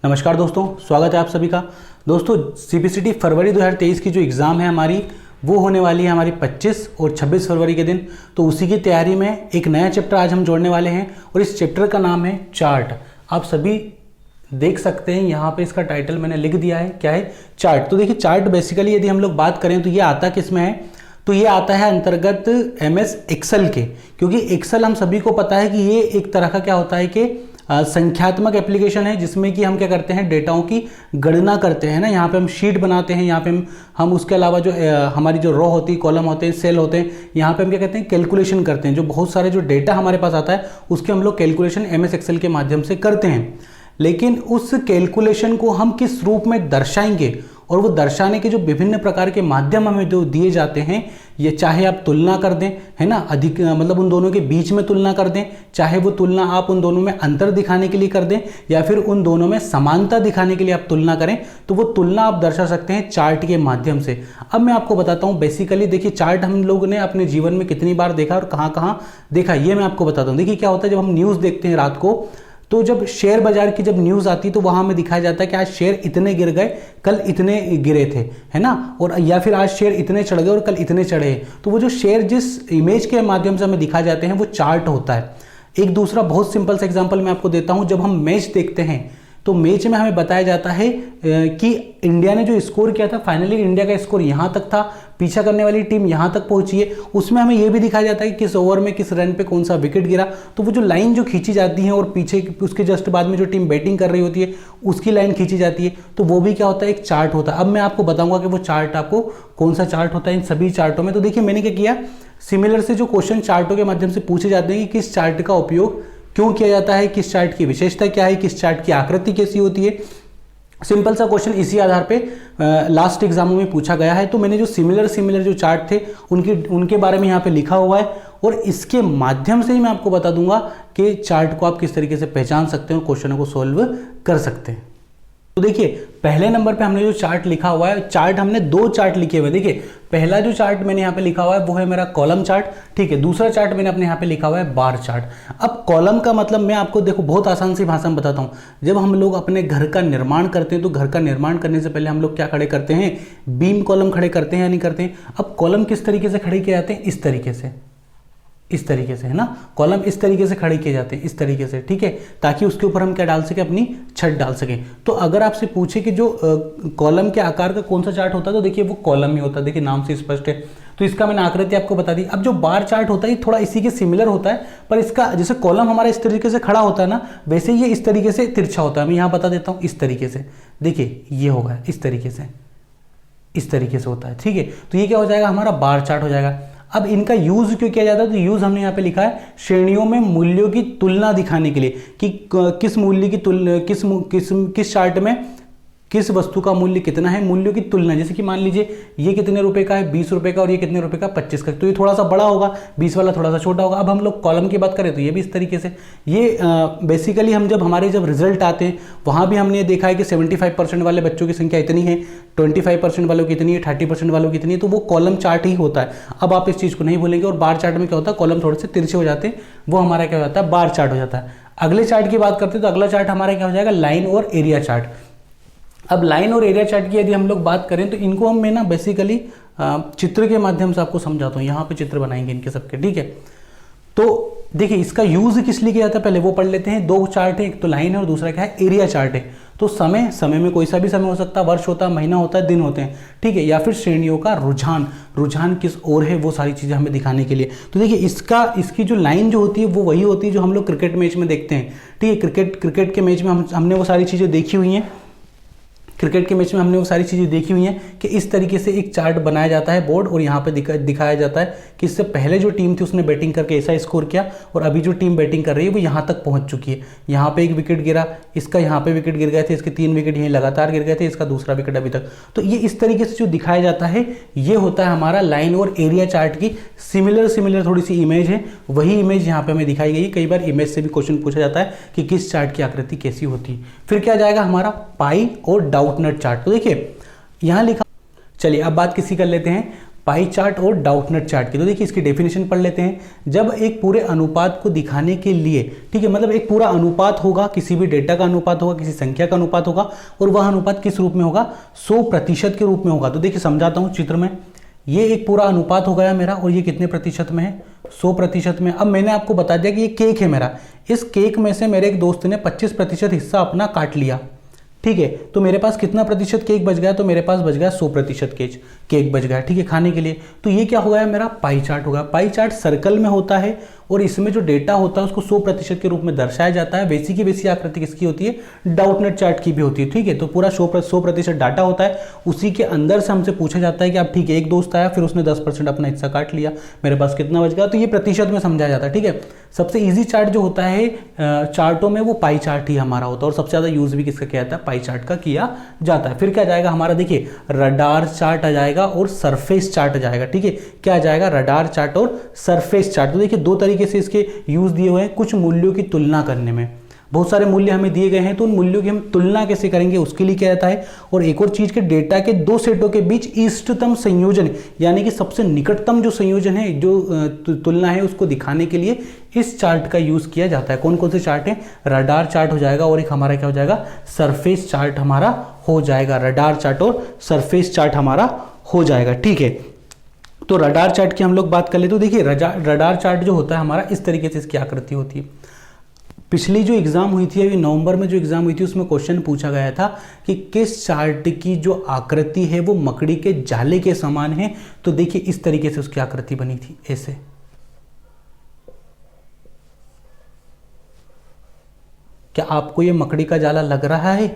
नमस्कार दोस्तों, स्वागत है आप सभी का। दोस्तों सीपीसीटी फरवरी 2023 की जो एग्ज़ाम है हमारी वो होने वाली है हमारी 25 और 26 फरवरी के दिन। तो उसी की तैयारी में एक नया चैप्टर आज हम जोड़ने वाले हैं और इस चैप्टर का नाम है चार्ट। आप सभी देख सकते हैं यहाँ पे इसका टाइटल मैंने लिख दिया है, क्या है? चार्ट। तो देखिए चार्ट बेसिकली यदि हम लोग बात करें तो ये आता किस में है? तो ये आता है अंतर्गत MS एक्सेल के, क्योंकि एक्सेल हम सभी को पता है कि ये एक तरह का क्या होता है कि संख्यात्मक एप्लीकेशन है, जिसमें कि हम क्या करते हैं, डेटाओं की गणना करते हैं ना। यहाँ पे हम शीट बनाते हैं, यहाँ पे हम उसके अलावा जो हमारी जो रो होती है, कॉलम होते हैं, सेल होते हैं, यहाँ पे हम क्या कहते हैं, कैलकुलेशन करते हैं। जो बहुत सारे जो डेटा हमारे पास आता है उसके हम लोग कैलकुलेशन MS एक्सेल के माध्यम से करते हैं। लेकिन उस कैलकुलेशन को हम किस रूप में दर्शाएंगे और वो दर्शाने के जो विभिन्न प्रकार के माध्यम हमें जो दिए जाते हैं, ये चाहे आप तुलना कर दें, है ना, अधिक मतलब उन दोनों के बीच में तुलना कर दें, चाहे वो तुलना आप उन दोनों में अंतर दिखाने के लिए कर दें या फिर उन दोनों में समानता दिखाने के लिए आप तुलना करें, तो वो तुलना आप दर्शा सकते हैं चार्ट के माध्यम से। अब मैं आपको बताता हूँ बेसिकली, देखिए चार्ट हम लोगों ने अपने जीवन में कितनी बार देखा और कहाँ कहाँ देखा, ये मैं आपको बताता हूँ। देखिए क्या होता है, जब हम न्यूज़ देखते हैं रात को, तो जब शेयर बाजार की जब न्यूज़ आती तो वहाँ हमें दिखाया जाता है कि आज शेयर इतने गिर गए, कल इतने गिरे थे, है ना, और या फिर आज शेयर इतने चढ़ गए और कल इतने चढ़े। तो वो जो शेयर जिस इमेज के माध्यम से हमें दिखाए जाते हैं वो चार्ट होता है। एक दूसरा बहुत सिंपल सा एग्जांपल मैं आपको देता हूँ। जब हम मैच देखते हैं तो मैच में हमें बताया जाता है कि इंडिया ने जो स्कोर किया था, फाइनली इंडिया का स्कोर यहाँ तक था, पीछा करने वाली टीम यहाँ तक पहुंची है। उसमें हमें यह भी दिखाया जाता है कि किस ओवर में किस रन पे कौन सा विकेट गिरा। तो वो जो लाइन जो खींची जाती है और पीछे उसके जस्ट बाद में जो टीम बैटिंग कर रही होती है उसकी लाइन खींची जाती है, तो वो भी क्या होता है, एक चार्ट होता है। अब मैं आपको बताऊंगा कि वो चार्ट आपको कौन सा चार्ट होता है इन सभी चार्टों में। तो देखिए मैंने क्या किया, सिमिलर से जो क्वेश्चन चार्टों के माध्यम से पूछे जाते हैं कि किस चार्ट का उपयोग क्यों किया जाता है, किस चार्ट की विशेषता क्या है, किस चार्ट की आकृति कैसी होती है, सिंपल सा क्वेश्चन इसी आधार पे लास्ट एग्जामों में पूछा गया है। तो मैंने जो सिमिलर जो चार्ट थे उनके बारे में यहाँ पे लिखा हुआ है और इसके माध्यम से ही मैं आपको बता दूंगा कि चार्ट को आप किस तरीके से पहचान सकते हैं और क्वेश्चनों को सोल्व कर सकते हैं। तो देखिए पहले नंबर पे हमने जो चार्ट लिखा हुआ है, चार्ट हमने दो चार्ट लिखे हुए हैं। देखिए पहला जो चार्ट मैंने यहाँ पे लिखा हुआ है वो है मेरा कॉलम चार्ट, ठीक है। दूसरा चार्ट मैंने अपने यहाँ पे लिखा हुआ है बार चार्ट। अब कॉलम का मतलब मैं आपको देखो बहुत आसान सी भाषा में बताता हूँ। जब हम लोग अपने घर का निर्माण करते हैं तो घर का निर्माण करने से पहले हम लोग क्या खड़े करते हैं, बीम कॉलम खड़े करते हैं या नहीं करते हैं। अब कॉलम किस तरीके से खड़े किए जाते हैं, इस तरीके से, है ना। कॉलम इस तरीके से खड़े किए जाते हैं, इस तरीके से, ठीक है, ताकि उसके ऊपर हम क्या डाल सके, अपनी छत डाल सकें। तो अगर आपसे पूछे कि जो कॉलम के आकार का कौन सा चार्ट होता है, तो देखिए वो कॉलम ही होता है। देखिए नाम से स्पष्ट है, तो इसका मैंने आकृति आपको बता दी। अब जो बार चार्ट होता है ये थोड़ा इसी के सिमिलर होता है, पर इसका जैसे कॉलम हमारा इस तरीके से खड़ा होता है ना, वैसे ये इस तरीके से तिरछा होता है। मैं यहाँ बता देता हूँ, इस तरीके से, देखिए ये होगा इस तरीके से होता है, ठीक है। तो ये क्या हो जाएगा, हमारा बार चार्ट हो जाएगा। अब इनका यूज क्यों किया जाता है, तो यूज हमने यहाँ पे लिखा है श्रेणियों में मूल्यों की तुलना दिखाने के लिए कि किस मूल्य की तुलना, किस चार्ट में किस वस्तु का मूल्य कितना है, मूल्यों की तुलना। जैसे कि मान लीजिए ये कितने रुपए का है, 20 रुपए का, और ये कितने रुपए का, 25 का, तो ये थोड़ा सा बड़ा होगा, 20 वाला थोड़ा सा छोटा होगा। अब हम लोग कॉलम की बात करें तो ये भी इस तरीके से, ये बेसिकली हम जब हमारे रिजल्ट आते हैं वहाँ भी हमने देखा है कि 75% वाले बच्चों की संख्या इतनी है, 25% वालों की इतनी है, 30% वालों की इतनी है, तो वो कॉलम चार्ट ही होता है। अब आप इस चीज़ को नहीं भूलेंगे। और बार चार्ट में क्या होता है, कॉलम थोड़े से तिरछे हो जाते हैं, वो हमारा क्या हो जाता है, बार चार्ट हो जाता है। अगले चार्ट की बात करते हैं तो अगला चार्ट हमारा क्या हो जाएगा, लाइन और एरिया चार्ट। अब लाइन और एरिया चार्ट की यदि हम लोग बात करें तो इनको मैं ना बेसिकली चित्र के माध्यम से आपको समझाता हूँ। यहाँ पे चित्र बनाएंगे इनके सबके, ठीक है। तो देखिए इसका यूज किस लिए किया जाता है पहले वो पढ़ लेते हैं। दो चार्ट है, एक तो लाइन है और दूसरा क्या है, एरिया चार्ट है। तो समय में कोई सा भी समय हो सकता है, वर्ष होता है, महीना होता है, दिन होते हैं, ठीक है, या फिर श्रेणियों का रुझान किस ओर है, वो सारी चीज़ें हमें दिखाने के लिए। तो देखिए इसकी जो लाइन जो होती है वो वही होती है जो हम लोग क्रिकेट मैच में देखते हैं, ठीक है। क्रिकेट के मैच में हमने वो सारी चीज़ें देखी हुई हैं। क्रिकेट के मैच में हमने वो सारी चीज़ें देखी हुई हैं कि इस तरीके से एक चार्ट बनाया जाता है बोर्ड, और यहाँ पे दिखाया जाता है कि इससे पहले जो टीम थी उसने बैटिंग करके ऐसा स्कोर किया और अभी जो टीम बैटिंग कर रही है वो यहाँ तक पहुँच चुकी है। यहाँ पे एक विकेट गिरा, इसका यहाँ पे विकेट गिर गए थे, इसके 3 विकेट यहीं लगातार गिर गए थे, इसका दूसरा विकेट अभी तक। तो ये इस तरीके से जो दिखाया जाता है ये होता है हमारा लाइन और एरिया चार्ट की सिमिलर थोड़ी सी इमेज है, वही इमेज यहाँ पे हमें दिखाई गई। कई बार इमेज से भी क्वेश्चन पूछा जाता है कि किस चार्ट की आकृति कैसी होती है। फिर क्या जाएगा हमारा पाई और डाउटनट चार्ट। तो देखिए यहाँ लिखा, चलिए अब बात किसी कर लेते हैं पाई चार्ट और डाउटनट चार्ट की। तो देखिए इसकी डेफिनेशन पढ़ लेते हैं। जब एक पूरे अनुपात को दिखाने के लिए, ठीक है, मतलब एक पूरा अनुपात होगा, किसी भी डेटा का अनुपात होगा, किसी संख्या का अनुपात होगा, और वह अनुपात किस रूप में होगा, 100% के रूप में होगा। तो देखिए समझाता हूं चित्र में, ये एक पूरा अनुपात हो गया मेरा, और ये कितने प्रतिशत में है, 100% में। अब मैंने आपको बता दिया कि ये केक है मेरा, इस केक में से मेरे एक दोस्त ने 25% हिस्सा अपना काट लिया, ठीक है, तो मेरे पास कितना प्रतिशत केक बच गया, तो मेरे पास बच गया 100% केक बच गया, ठीक है, खाने के लिए। तो ये क्या हो गया, मेरा पाई चार्ट होगा। पाई चार्ट सर्कल में होता है और इसमें जो डेटा होता है उसको 100% के रूप में दर्शाया जाता है। वैसी की वैसी आकृति किसकी होती है, डाउटनट चार्ट की भी होती है, ठीक है। तो पूरा 100% डाटा होता है, उसी के अंदर से हमसे पूछा जाता है कि आप, ठीक है, एक दोस्त आया, फिर उसने 10% अपना हिस्सा काट लिया, मेरे पास कितना बच गया, तो ये प्रतिशत में समझाया जाता है, ठीक है। सबसे ईजी चार्ट जो होता है चार्टों में, वो पाई चार्ट ही हमारा होता है, और सबसे ज़्यादा यूज भी किसका किया जाता है, पाई चार्ट का किया जाता है। फिर क्या जाएगा हमारा, देखिए रडार चार्ट आ जाएगा और सरफेस चार्ट आ जाएगा, ठीक है। क्या आ जाएगा, रडार चार्ट और सरफेस चार्ट। तो देखिए दो तरीके से इसके यूज दिए हुए हैं, कुछ मूल्यों की तुलना करने में, बहुत सारे मूल्य हमें दिए गए हैं, तो उन मूल्यों की हम तुलना कैसे करेंगे उसके लिए क्या रहता है। और एक और चीज के, डेटा के दो सेटों के बीच इष्टतम संयोजन, यानी कि सबसे निकटतम जो संयोजन है, जो तुलना है, उसको दिखाने के लिए इस चार्ट का यूज किया जाता है। कौन कौन से चार्ट हैं, रडार चार्ट हो जाएगा, और एक हमारा क्या हो जाएगा, सरफेस चार्ट हमारा हो जाएगा। रडार चार्ट और सरफेस चार्ट हमारा हो जाएगा, ठीक है। तो रडार चार्ट की हम लोग बात कर ले, तो देखिए रडार चार्ट जो होता है हमारा, इस तरीके से इसकी आकृति होती है। पिछली जो एग्जाम हुई थी, अभी नवंबर में जो एग्जाम हुई थी, उसमें क्वेश्चन पूछा गया था कि किस चार्ट की जो आकृति है वो मकड़ी के जाले के समान है। तो देखिए इस तरीके से उसकी आकृति बनी थी, ऐसे। क्या आपको ये मकड़ी का जाला लग रहा है,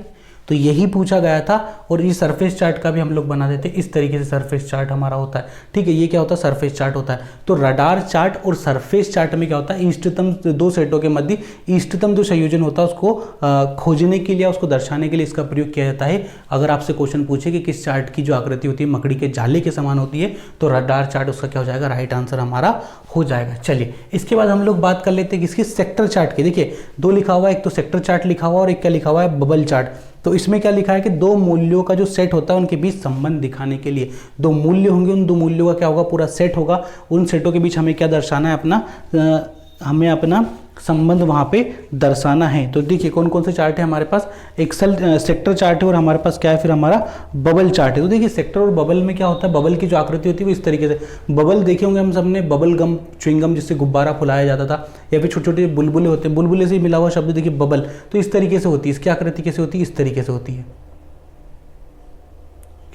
तो यही पूछा गया था। और ये सरफेस चार्ट का भी हम लोग बना देते हैं, इस तरीके से सरफेस चार्ट हमारा होता है, ठीक है। ये क्या होता है, सरफेस चार्ट होता है। तो रडार चार्ट और सरफेस चार्ट में क्या होता है, इष्टतम दो सेटों के मध्य इष्टतम जो संयोजन होता है उसको खोजने के लिए, उसको दर्शाने के लिए इसका प्रयोग किया जाता है। अगर आपसे क्वेश्चन पूछे कि किस चार्ट की जो आकृति होती है मकड़ी के जाले के समान होती है, तो रडार चार्ट उसका क्या हो जाएगा, राइट आंसर हमारा हो जाएगा। चलिए इसके बाद हम लोग बात कर लेते हैं किसकी, सेक्टर चार्ट की। देखिए दो लिखा हुआ है, एक तो सेक्टर चार्ट लिखा हुआ है और एक क्या लिखा हुआ है, बबल चार्ट। तो इसमें क्या लिखा है कि दो मूल्यों का जो सेट होता है उनके बीच संबंध दिखाने के लिए दो मूल्य होंगे, उन दो मूल्यों का क्या होगा, पूरा सेट होगा। उन सेटों के बीच हमें क्या दर्शाना है, हमें अपना संबंध वहाँ पे दर्शाना है। तो देखिए कौन कौन से चार्ट है हमारे पास, एक्सेल सेक्टर चार्ट है, और हमारे पास क्या है, फिर हमारा बबल चार्ट है। तो देखिए सेक्टर और बबल में क्या होता है, बबल की जो आकृति होती है वो इस तरीके से, बबल देखे होंगे हम सबने, बबल गम, च्युइंगम, जिससे गुब्बारा फुलाया जाता था, या फिर छोटे छोटे बुलबुले होते हैं, बुलबुले से मिला हुआ शब्द देखिए बबल। तो इस तरीके से होती है, इसकी आकृति कैसे होती है, इस तरीके से होती है,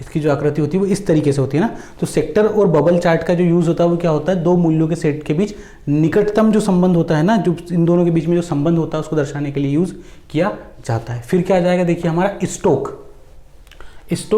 इसकी जो आकृति होती है वो इस तरीके से होती है ना। तो सेक्टर और बबल चार्ट का जो यूज होता है वो क्या होता है, दो मूल्यों के सेट के बीच निकटतम जो संबंध होता है ना, जो इन दोनों के बीच में जो संबंध होता है उसको दर्शाने के लिए यूज किया जाता है। फिर क्या आ जाएगा, देखिए हमारा स्टॉक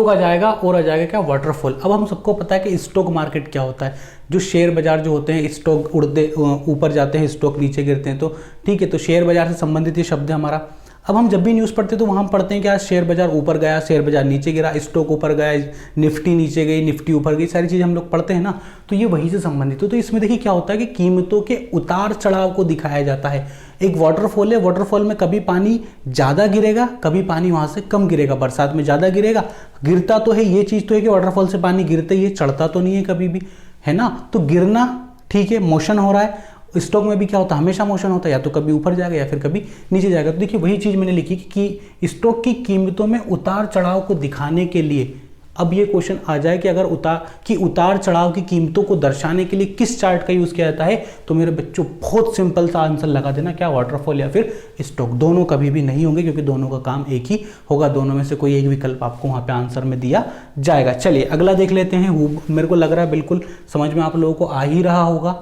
आ जाएगा, और आ जाएगा क्या, वाटरफॉल। अब हम सबको पता है कि स्टॉक मार्केट क्या होता है, जो शेयर बाजार जो होते हैं, स्टॉक उड़ते ऊपर जाते हैं, स्टॉक नीचे गिरते हैं, तो ठीक है, तो शेयर बाजार से संबंधित ये शब्द है हमारा। अब हम जब भी न्यूज़ पढ़ते हैं तो वहाँ हम पढ़ते हैं क्या, शेयर बाजार ऊपर गया, शेयर बाजार नीचे गिरा, स्टॉक ऊपर गया, निफ्टी नीचे गई, निफ्टी ऊपर गई, सारी चीज़ें हम लोग पढ़ते हैं ना। तो ये वही से संबंधित है। तो इसमें देखिए क्या होता है कि कीमतों के उतार चढ़ाव को दिखाया जाता है। एक वाटरफॉल है, वाटरफॉल में कभी पानी ज़्यादा गिरेगा, कभी पानी वहाँ से कम गिरेगा। बरसात में ज़्यादा गिरेगा, गिरता तो है, ये चीज़ तो है कि वाटरफॉल से पानी गिरता ही है, चढ़ता तो नहीं है कभी भी, है ना। तो गिरना ठीक है, मोशन हो रहा है। स्टॉक में भी क्या होता है, हमेशा मोशन होता है, या तो कभी ऊपर जाएगा या फिर कभी नीचे जाएगा। तो देखिए वही चीज़ मैंने लिखी कि स्टॉक की कीमतों में उतार चढ़ाव को दिखाने के लिए, अब ये क्वेश्चन आ जाए कि अगर उतार चढ़ाव की कीमतों को दर्शाने के लिए किस चार्ट का यूज़ किया जाता है, तो मेरे बच्चों बहुत सिंपल सा आंसर लगा देना, क्या, वाटरफॉल या फिर स्टॉक। दोनों कभी भी नहीं होंगे क्योंकि दोनों का काम एक ही होगा, दोनों में से कोई एक विकल्प आपको वहाँ पे आंसर में दिया जाएगा। चलिए अगला देख लेते हैं। मेरे को लग रहा है बिल्कुल समझ में आप लोगों को आ ही रहा होगा,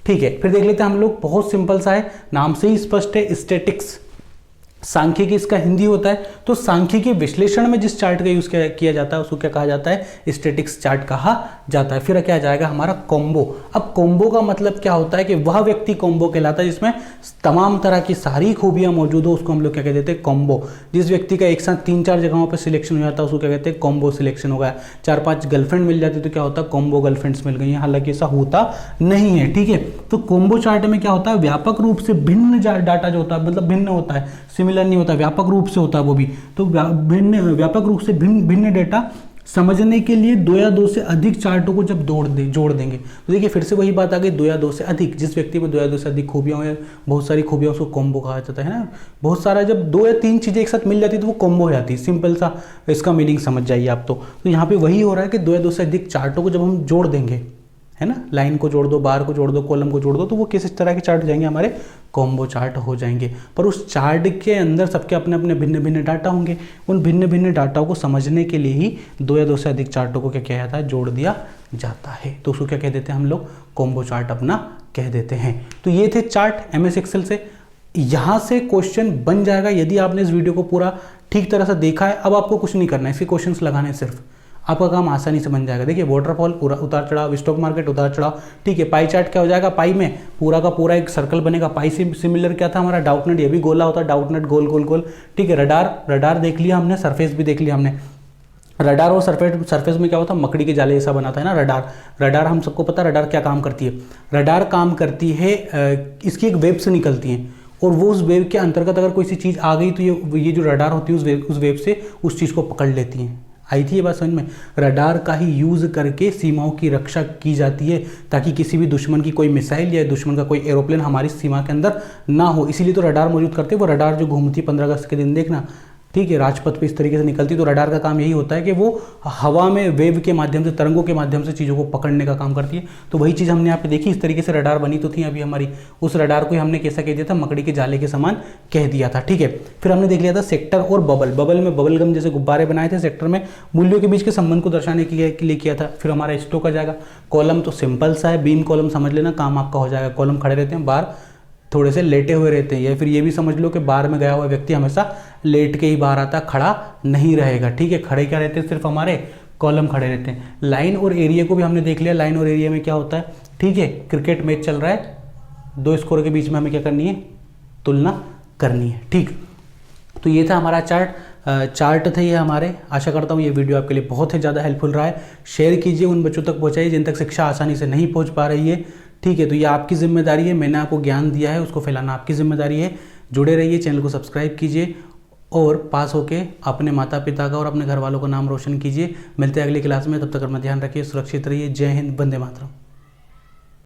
ठीक है। फिर देख लेते हैं हम लोग, बहुत सिंपल सा है, नाम से ही स्पष्ट है, स्टैटिक्स। सांख्यिकी इसका हिंदी होता है। तो सांख्यिकी विश्लेषण में जिस चार्ट का यूज किया जाता है उसको क्या कहा जाता है, स्टैटिक्स चार्ट कहा जाता है। फिर क्या जाएगा हमारा कॉम्बो। अब कॉम्बो का मतलब क्या होता है कि वह व्यक्ति कॉम्बो कहलाता है जिसमें तमाम तरह की सारी खूबियां मौजूद हो, उसको हम लोग क्या कहते हैं, कॉम्बो। जिस व्यक्ति का एक साथ 3-4 जगहों पर सिलेक्शन हो जाता है उसको क्या कहते हैं, कॉम्बो सिलेक्शन हो गया। 4-5 गर्लफ्रेंड मिल जाती तो क्या होता है, कॉम्बो गर्लफ्रेंड्स मिल गई। हालांकि ऐसा होता नहीं है, ठीक है। तो कॉम्बो चार्ट में क्या होता है, व्यापक रूप से भिन्न डाटा जो होता है, मतलब भिन्न होता है, सिमिलर नहीं होता, व्यापक रूप से होता है वो भी। तो व्यापक रूप से भिन्न डेटा समझने के लिए 2 या 2 से अधिक चार्टों को जब जोड़ देंगे तो देखिए फिर से वही बात आ गई, 2 या 2 से अधिक, जिस व्यक्ति में 2 या 2 से अधिक खूबियाँ हो या बहुत सारी खूबियाँ, उसको कॉम्बो कहा जाता है ना। बहुत सारा जब 2 या 3 चीज़ें एक साथ मिल जाती है तो वो कॉम्बो हो जाती है। सिंपल सा इसका मीनिंग समझ जाइए आप। तो यहाँ पे वही हो रहा है कि 2 या 2 से अधिक चार्टों को जब हम जोड़ देंगे, है ना, लाइन को जोड़ दो, बार को जोड़ दो, कॉलम को जोड़ दो, तो वो किस तरह के चार्ट हो जाएंगे, हमारे कॉम्बो चार्ट हो जाएंगे। पर उस चार्ट के अंदर सबके अपने अपने भिन्न भिन्न डाटा होंगे। उन भिन्न भिन्न डाटा को समझने के लिए ही 2 या 2 से अधिक चार्टों को क्या किया जाता है, जोड़ दिया जाता है। तो उसको क्या कह देते हैं हम लोग, कॉम्बो चार्ट अपना कह देते हैं। तो ये थे चार्ट MS एक्सेल से। यहाँ से क्वेश्चन बन जाएगा यदि आपने इस वीडियो को पूरा ठीक तरह से देखा है। अब आपको कुछ नहीं करना है, इसके क्वेश्चंस लगाने, सिर्फ आपका काम आसानी से बन जाएगा। देखिए वाटरफॉल, पूरा उतार चढ़ाव, स्टॉक मार्केट उतार चढ़ाव, ठीक है। पाई चार्ट क्या हो जाएगा, पाई में पूरा का पूरा एक सर्कल बनेगा। पाई से सिमिलर क्या था हमारा, डाउटनट, ये भी गोला होता है, डाउटनट गोल गोल गोल, ठीक है। रडार देख लिया हमने, सरफेस भी देख लिया हमने। रडार और सरफेस में क्या होता है, मकड़ी के जाले जैसा बनाता है ना रडार हम सबको पता है रडार क्या काम करती है। रडार काम करती है, इसकी एक वेब से निकलती है और वो उस वेब के अंतर्गत अगर कोई सी चीज़ आ गई तो ये जो रडार होती है उस वेब से उस चीज़ को पकड़ लेती हैं। आई थी ये बात समझ में। रडार का ही यूज़ करके सीमाओं की रक्षा की जाती है ताकि किसी भी दुश्मन की कोई मिसाइल या दुश्मन का कोई एरोप्लेन हमारी सीमा के अंदर ना हो, इसीलिए तो रडार मौजूद करते हैं। वो रडार जो घूमती है 15 अगस्त के दिन देखना, ठीक है, राजपथ पे इस तरीके से निकलती, तो रडार का काम यही होता है कि वो हवा में वेव के माध्यम से, तरंगों के माध्यम से चीज़ों को पकड़ने का काम करती है। तो वही चीज़ हमने यहाँ पे देखी, इस तरीके से रडार बनी तो थी अभी हमारी। उस रडार को हमने कैसा कह दिया था, मकड़ी के जाले के समान कह दिया था, ठीक है। फिर हमने देख लिया था सेक्टर और बबल में बबल गम जैसे गुब्बारे बनाए थे, सेक्टर में मूल्यों के बीच के संबंध को दर्शाने के लिए किया था। फिर हमारा स्टॉक आ जाएगा। कॉलम तो सिंपल सा है, बीम कॉलम समझ लेना, काम आपका हो जाएगा। कॉलम खड़े रहते हैं, बार थोड़े से लेटे हुए रहते हैं, या फिर ये भी समझ लो कि बार में गया हुआ व्यक्ति हमेशा लेट के ही बाहर आता, खड़ा नहीं रहेगा, ठीक है। खड़े क्या रहते हैं, सिर्फ हमारे कॉलम खड़े रहते हैं। लाइन और एरिया को भी हमने देख लिया। लाइन और एरिया में क्या होता है, ठीक है, क्रिकेट मैच चल रहा है, 2 स्कोर के बीच में हमें क्या करनी है, तुलना करनी है, ठीक। तो ये था हमारा चार्ट थे ये हमारे। आशा करता हूँ ये वीडियो आपके लिए बहुत ही ज़्यादा हेल्पफुल रहा है। शेयर कीजिए, उन बच्चों तक पहुँचाइए जिन तक शिक्षा आसानी से नहीं पहुँच पा रही है, ठीक है। तो ये आपकी जिम्मेदारी है, मैंने आपको ज्ञान दिया है, उसको फैलाना आपकी जिम्मेदारी है। जुड़े रहिए, चैनल को सब्सक्राइब कीजिए और पास होके अपने माता पिता का और अपने घर वालों का नाम रोशन कीजिए। मिलते हैं अगली क्लास में, तब तक अपना ध्यान रखिए, सुरक्षित रहिए। जय हिंद, वंदे मातरम।